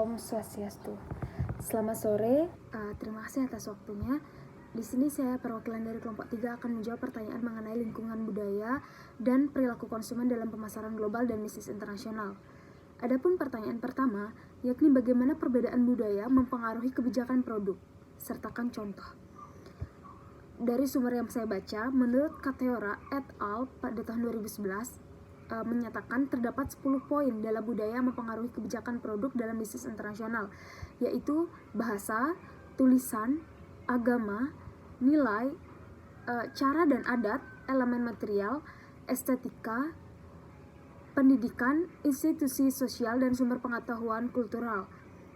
Om Swastiastu. Selamat sore, terima kasih atas waktunya. Di sini saya perwakilan dari kelompok 3 akan menjawab pertanyaan mengenai lingkungan budaya dan perilaku konsumen dalam pemasaran global dan bisnis internasional. Adapun pertanyaan pertama, yakni bagaimana perbedaan budaya mempengaruhi kebijakan produk. Sertakan contoh. Dari sumber yang saya baca, menurut Kateora et al. Pada tahun 2011, menyatakan terdapat 10 poin dalam budaya mempengaruhi kebijakan produk dalam bisnis internasional, yaitu bahasa, tulisan, agama, nilai, cara dan adat, elemen material, estetika, pendidikan, institusi sosial, dan sumber pengetahuan kultural.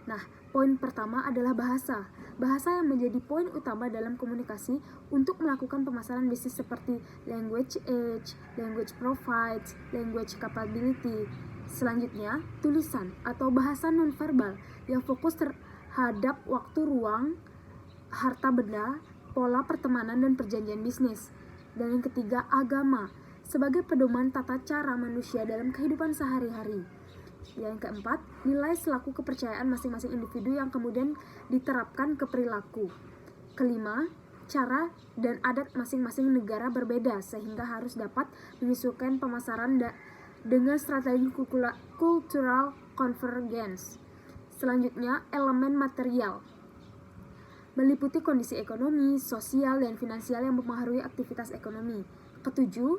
Nah, poin pertama adalah bahasa. Bahasa yang menjadi poin utama dalam komunikasi untuk melakukan pemasaran bisnis seperti language age, language profiles, language capability. Selanjutnya, tulisan atau bahasa nonverbal yang fokus terhadap waktu ruang, harta benda, pola pertemanan, dan perjanjian bisnis. Dan yang ketiga, agama sebagai pedoman tata cara manusia dalam kehidupan sehari-hari. Yang keempat, nilai selaku kepercayaan masing-masing individu yang kemudian diterapkan ke perilaku. Kelima, cara dan adat masing-masing negara berbeda sehingga harus dapat menyesuaikan pemasaran dengan strategi cultural convergence. Selanjutnya, elemen material meliputi kondisi ekonomi, sosial, dan finansial yang mempengaruhi aktivitas ekonomi. Ketujuh,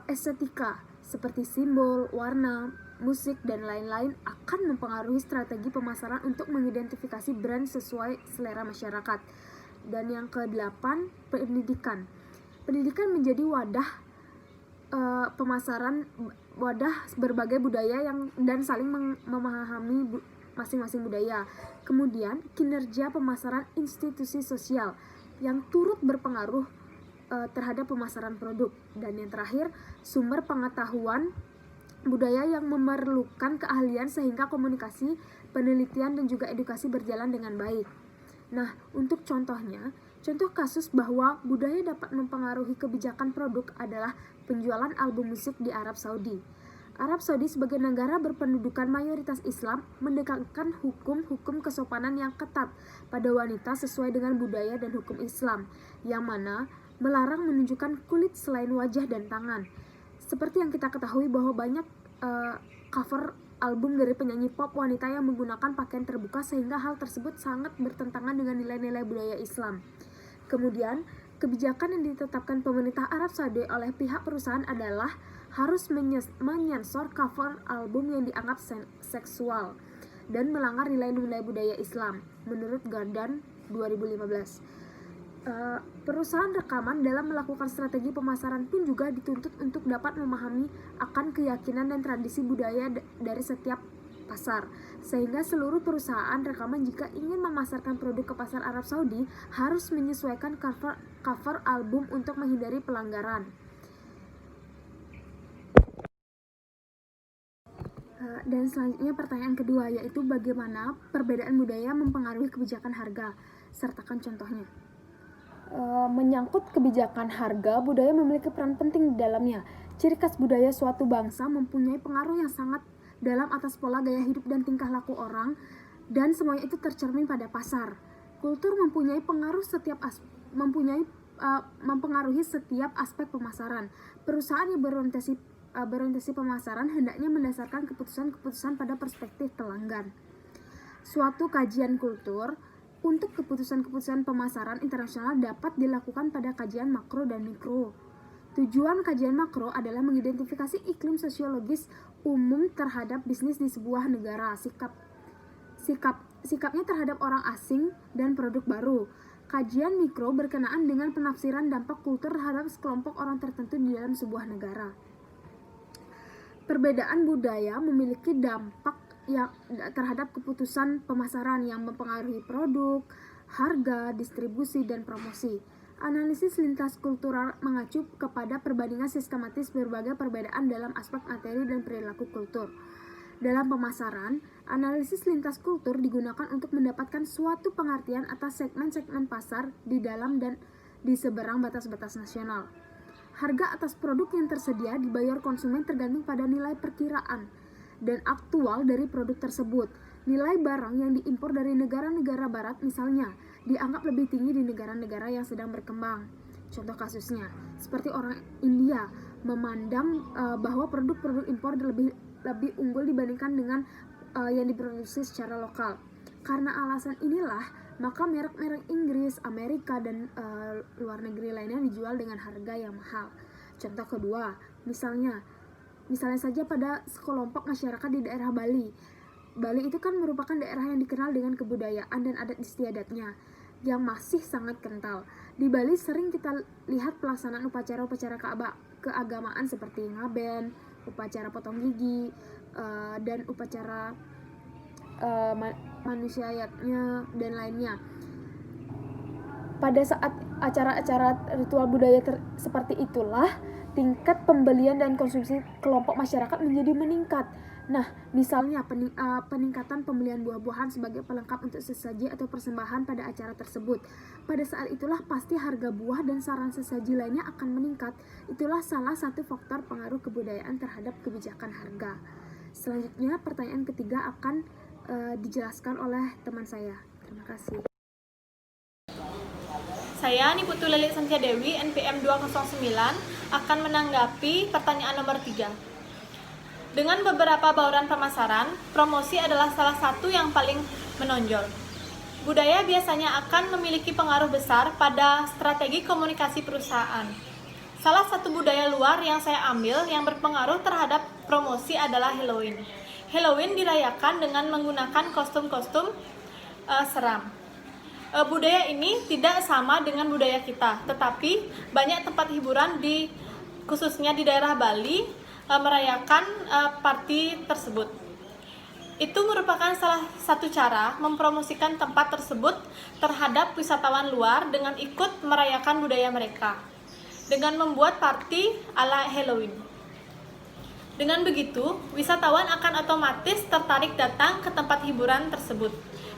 estetika seperti simbol, warna, musik, dan lain-lain akan mempengaruhi strategi pemasaran untuk mengidentifikasi brand sesuai selera masyarakat. Dan yang ke-8, pendidikan. Pendidikan menjadi wadah pemasaran, wadah berbagai budaya dan saling memahami masing-masing budaya. Kemudian, kinerja pemasaran institusi sosial yang turut berpengaruh terhadap pemasaran produk. Dan yang terakhir, sumber pengetahuan budaya yang memerlukan keahlian sehingga komunikasi, penelitian, dan juga edukasi berjalan dengan baik. Nah, untuk contohnya, contoh kasus bahwa budaya dapat mempengaruhi kebijakan produk adalah penjualan album musik di Arab Saudi. Arab Saudi sebagai negara berpendudukan mayoritas Islam menegakkan hukum-hukum kesopanan yang ketat pada wanita sesuai dengan budaya dan hukum Islam, yang mana melarang menunjukkan kulit selain wajah dan tangan. Seperti yang kita ketahui bahwa banyak cover album dari penyanyi pop wanita yang menggunakan pakaian terbuka sehingga hal tersebut sangat bertentangan dengan nilai-nilai budaya Islam. Kemudian, kebijakan yang ditetapkan pemerintah Arab Saudi oleh pihak perusahaan adalah harus menyensor cover album yang dianggap seksual dan melanggar nilai-nilai budaya Islam menurut Gardan 2015. Perusahaan rekaman dalam melakukan strategi pemasaran pun juga dituntut untuk dapat memahami akan keyakinan dan tradisi budaya dari setiap pasar, sehingga seluruh perusahaan rekaman jika ingin memasarkan produk ke pasar Arab Saudi harus menyesuaikan cover album untuk menghindari pelanggaran. Dan selanjutnya pertanyaan kedua, yaitu bagaimana perbedaan budaya mempengaruhi kebijakan harga. Sertakan contohnya. Menyangkut kebijakan harga, budaya memiliki peran penting di dalamnya. Ciri khas budaya suatu bangsa mempunyai pengaruh yang sangat dalam atas pola gaya hidup dan tingkah laku orang, dan semuanya itu tercermin pada pasar. Kultur mempunyai mempengaruhi setiap aspek pemasaran. Perusahaan yang berorientasi pemasaran hendaknya mendasarkan keputusan-keputusan pada perspektif pelanggan. Suatu kajian kultur untuk keputusan-keputusan pemasaran internasional dapat dilakukan pada kajian makro dan mikro. Tujuan kajian makro adalah mengidentifikasi iklim sosiologis umum terhadap bisnis di sebuah negara, sikapnya terhadap orang asing dan produk baru. Kajian mikro berkenaan dengan penafsiran dampak kultur terhadap sekelompok orang tertentu di dalam sebuah negara. Perbedaan budaya memiliki dampak yang terhadap keputusan pemasaran yang mempengaruhi produk, harga, distribusi, dan promosi. Analisis lintas kultural mengacu kepada perbandingan sistematis berbagai perbedaan dalam aspek materi dan perilaku kultur. Dalam pemasaran, analisis lintas kultur digunakan untuk mendapatkan suatu pengertian atas segmen-segmen pasar di dalam dan di seberang batas-batas nasional. Harga atas produk yang tersedia dibayar konsumen tergantung pada nilai perkiraan dan aktual dari produk tersebut. nilai barang yang diimpor dari negara-negara barat misalnya dianggap lebih tinggi di negara-negara yang sedang berkembang. Contoh kasusnya, seperti orang India memandang bahwa produk-produk impor lebih unggul dibandingkan dengan yang diproduksi secara lokal. Karena alasan inilah, maka merek-merek Inggris, Amerika, dan luar negeri lainnya dijual dengan harga yang mahal. Contoh kedua, misalnya saja pada sekelompok masyarakat di daerah Bali. Bali itu kan merupakan daerah yang dikenal dengan kebudayaan dan adat istiadatnya yang masih sangat kental. Di Bali sering kita lihat pelaksanaan upacara-upacara keagamaan seperti ngaben, upacara potong gigi, dan upacara manusiaatnya dan lainnya. Pada saat acara-acara ritual budaya seperti itulah tingkat pembelian dan konsumsi kelompok masyarakat menjadi meningkat. Nah, misalnya peningkatan pembelian buah-buahan sebagai pelengkap untuk sesaji atau persembahan pada acara tersebut. Pada saat itulah pasti harga buah dan saran sesaji lainnya akan meningkat. Itulah salah satu faktor pengaruh kebudayaan terhadap kebijakan harga. Selanjutnya, pertanyaan ketiga akan dijelaskan oleh teman saya. Terima kasih. Saya Niputu Lelik Santia Dewi, NPM 209, akan menanggapi pertanyaan nomor 3. Dengan beberapa bauran pemasaran, promosi adalah salah satu yang paling menonjol. Budaya biasanya akan memiliki pengaruh besar pada strategi komunikasi perusahaan. Salah satu budaya luar yang saya ambil yang berpengaruh terhadap promosi adalah Halloween. Halloween dirayakan dengan menggunakan kostum-kostum seram. Budaya ini tidak sama dengan budaya kita, tetapi banyak tempat hiburan khususnya di daerah Bali merayakan party tersebut. Itu merupakan salah satu cara mempromosikan tempat tersebut terhadap wisatawan luar dengan ikut merayakan budaya mereka dengan membuat party ala Halloween. Dengan begitu, wisatawan akan otomatis tertarik datang ke tempat hiburan tersebut,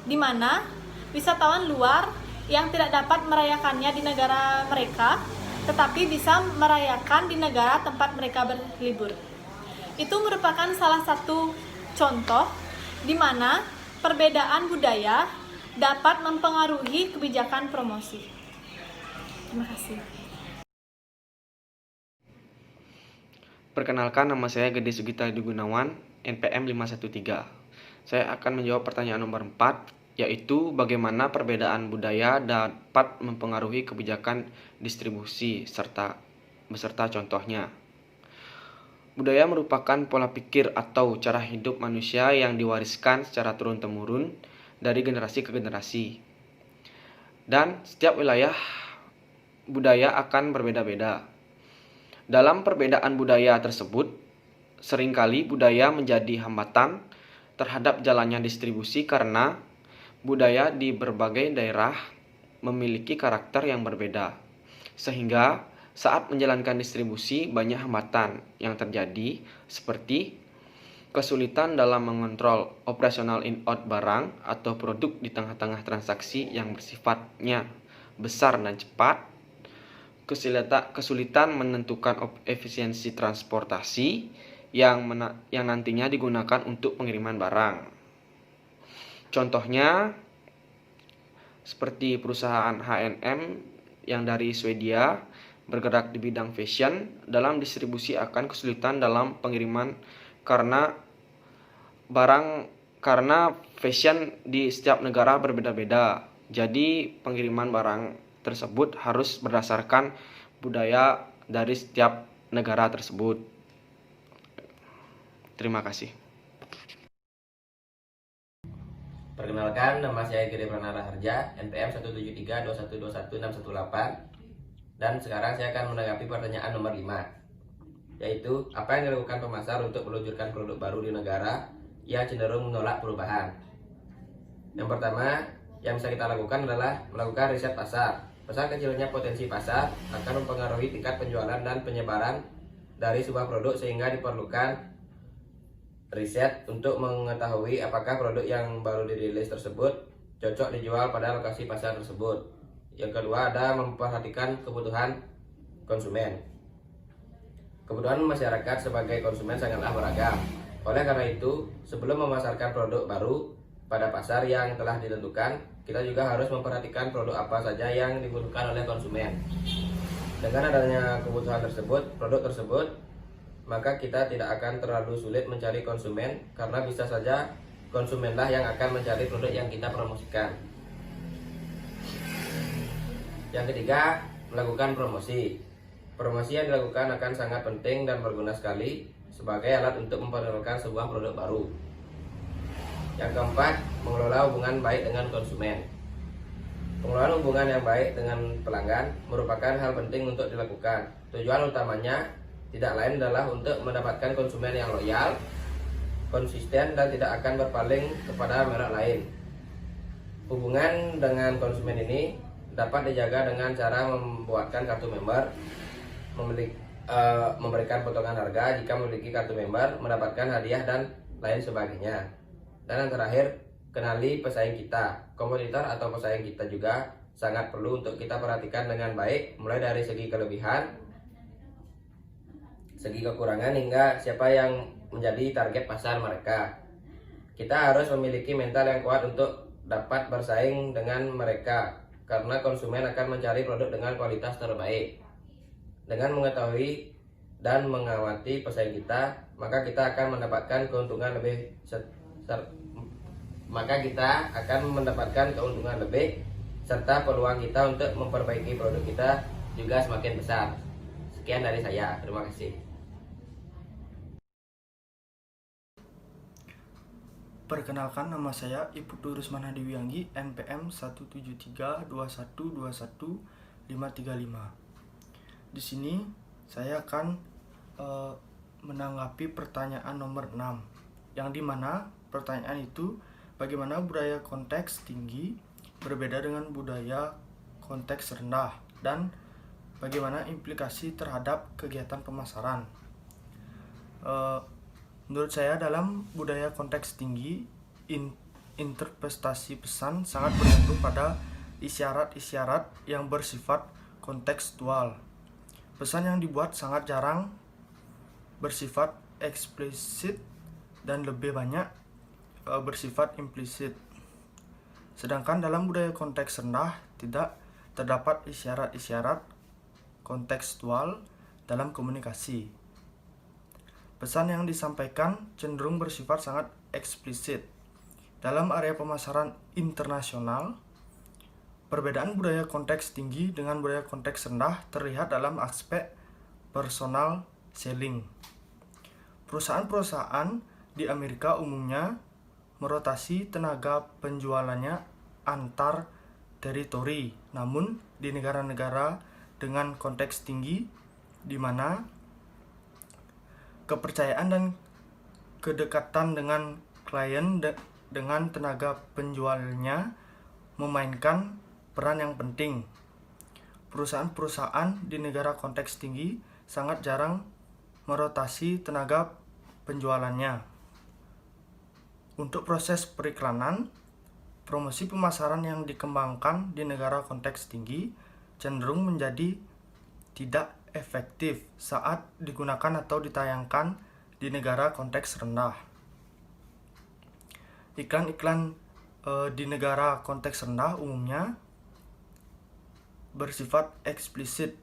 di mana wisatawan luar yang tidak dapat merayakannya di negara mereka, tetapi bisa merayakan di negara tempat mereka berlibur. Itu merupakan salah satu contoh di mana perbedaan budaya dapat mempengaruhi kebijakan promosi. Terima kasih. Perkenalkan, nama saya Gede Sugita Gunawan, NPM 513. Saya akan menjawab pertanyaan nomor 4, yaitu bagaimana perbedaan budaya dapat mempengaruhi kebijakan distribusi beserta contohnya. Budaya merupakan pola pikir atau cara hidup manusia yang diwariskan secara turun-temurun dari generasi ke generasi. Dan setiap wilayah budaya akan berbeda-beda. Dalam perbedaan budaya tersebut, seringkali budaya menjadi hambatan terhadap jalannya distribusi karena budaya di berbagai daerah memiliki karakter yang berbeda, sehingga saat menjalankan distribusi banyak hambatan yang terjadi seperti kesulitan dalam mengontrol operasional in-out barang atau produk di tengah-tengah transaksi yang bersifatnya besar dan cepat, kesulitan menentukan efisiensi transportasi yang nantinya digunakan untuk pengiriman barang. Contohnya seperti perusahaan H&M yang dari Swedia bergerak di bidang fashion, dalam distribusi akan kesulitan dalam pengiriman karena fashion di setiap negara berbeda-beda. Jadi pengiriman barang tersebut harus berdasarkan budaya dari setiap negara tersebut. Terima kasih. Perkenalkan, nama saya Gede Pranara Harja, NPM 17321216118, dan sekarang saya akan menanggapi pertanyaan nomor 5, yaitu apa yang dilakukan pemasar untuk meluncurkan produk baru di negara yang cenderung menolak perubahan. Yang pertama yang bisa kita lakukan adalah melakukan riset pasar. Besar kecilnya potensi pasar akan mempengaruhi tingkat penjualan dan penyebaran dari sebuah produk, sehingga diperlukan riset untuk mengetahui apakah produk yang baru dirilis tersebut cocok dijual pada lokasi pasar tersebut. Yang kedua ada memperhatikan kebutuhan konsumen. Kebutuhan masyarakat sebagai konsumen sangatlah beragam. Oleh karena itu, sebelum memasarkan produk baru, pada pasar yang telah ditentukan, kita juga harus memperhatikan produk apa saja yang dibutuhkan oleh konsumen. Dengan adanya kebutuhan tersebut, produk tersebut, maka kita tidak akan terlalu sulit mencari konsumen karena bisa saja konsumenlah yang akan mencari produk yang kita promosikan. Yang ketiga, melakukan promosi. Promosi yang dilakukan akan sangat penting dan berguna sekali sebagai alat untuk memperkenalkan sebuah produk baru. Yang keempat, mengelola hubungan baik dengan konsumen. Pengelolaan hubungan yang baik dengan pelanggan merupakan hal penting untuk dilakukan. Tujuan utamanya tidak lain adalah untuk mendapatkan konsumen yang loyal, konsisten, dan tidak akan berpaling kepada merek lain. Hubungan dengan konsumen ini dapat dijaga dengan cara membuatkan kartu member, memberikan potongan harga jika memiliki kartu member, mendapatkan hadiah, dan lain sebagainya. Dan yang terakhir, kenali pesaing kita. Kompetitor atau pesaing kita juga sangat perlu untuk kita perhatikan dengan baik, mulai dari segi kelebihan, segi kekurangan, hingga siapa yang menjadi target pasar mereka. Kita harus memiliki mental yang kuat untuk dapat bersaing dengan mereka, karena konsumen akan mencari produk dengan kualitas terbaik. Dengan mengetahui dan mengawati pesaing kita, maka kita akan mendapatkan keuntungan lebih serta peluang kita untuk memperbaiki produk kita juga semakin besar. Sekian dari saya, terima kasih. Perkenalkan, nama saya Iputu Rusmana Dewianggi, NPM 17321215535. Di sini saya akan menanggapi pertanyaan nomor 6, yang dimana pertanyaan itu, bagaimana budaya konteks tinggi berbeda dengan budaya konteks rendah, dan bagaimana implikasi terhadap kegiatan pemasaran. Menurut saya, dalam budaya konteks tinggi, interpretasi pesan sangat bergantung pada isyarat-isyarat yang bersifat kontekstual. Pesan yang dibuat sangat jarang bersifat eksplisit dan lebih banyak bersifat implisit. Sedangkan dalam budaya konteks rendah tidak terdapat isyarat-isyarat kontekstual dalam komunikasi. Pesan yang disampaikan cenderung bersifat sangat eksplisit. Dalam area pemasaran internasional, perbedaan budaya konteks tinggi dengan budaya konteks rendah terlihat dalam aspek personal selling. Perusahaan-perusahaan di Amerika umumnya merotasi tenaga penjualannya antar teritori. Namun di negara-negara dengan konteks tinggi, di mana kepercayaan dan kedekatan dengan klien dengan tenaga penjualnya memainkan peran yang penting. Perusahaan-perusahaan di negara konteks tinggi sangat jarang merotasi tenaga penjualannya. Untuk proses periklanan, promosi pemasaran yang dikembangkan di negara konteks tinggi cenderung menjadi tidak efektif saat digunakan atau ditayangkan di negara konteks rendah. Iklan-iklan di negara konteks rendah umumnya bersifat eksplisit